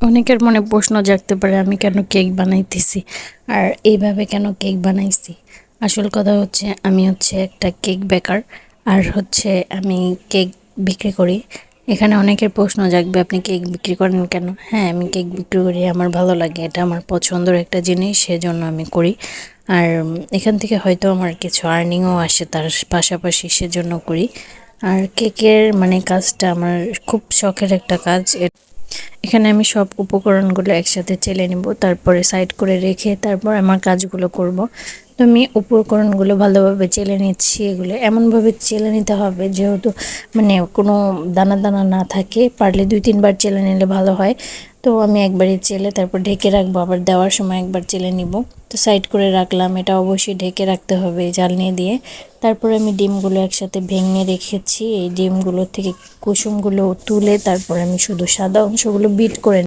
অনেকের মনে প্রশ্ন জাগতে পারে আমি কেন কেক বানাইতেছি আর এইভাবে কেন কেক বানাইছি। আসল কথা হচ্ছে আমি একটা কেক বেকার আর আমি কেক বিক্রি করি। এখানে অনেকের প্রশ্ন জাগবে আপনি কেক বিক্রি করেন কেন? হ্যাঁ, আমি কেক বিক্রি করি, আমার ভালো লাগে, এটা আমার পছন্দের একটা জিনিস, সেজন্য আমি করি। আর এখান থেকে হয়তো আমার কিছু আর্নিংও আসে তার পাশাপাশি, সেজন্য করি। আর কেকের কাজটা আমার খুব শখের একটা কাজ। এখানে আমি সব উপকরণগুলো একসাথে চেলে নিব, তারপরে সাইড করে রেখে তারপর আমার কাজগুলো করব। তো আমি উপকরণগুলো ভালোভাবে চেলে নিচ্ছি। এগুলো এমনভাবে চেলে নিতে হবে যেহেতু কোনো দানা দানা না থাকে, পারলে 2-3 বার চেলে নিলে ভালো হয়। তো আমি একবারই চেলে তারপর ঢেকে রাখবো, আবার দেওয়ার সময় একবার চেলে নিব। তো সাইড করে রাখলাম, এটা অবশ্যই ঢেকে রাখতে হবে জ্বালনি দিয়ে। তারপরে আমি ডিমগুলো একসাথে ভেঙে রেখেছি, এই ডিমগুলো থেকে কুসুমগুলো তুলে তারপর আমি শুধু সাদা অংশগুলো বিট করে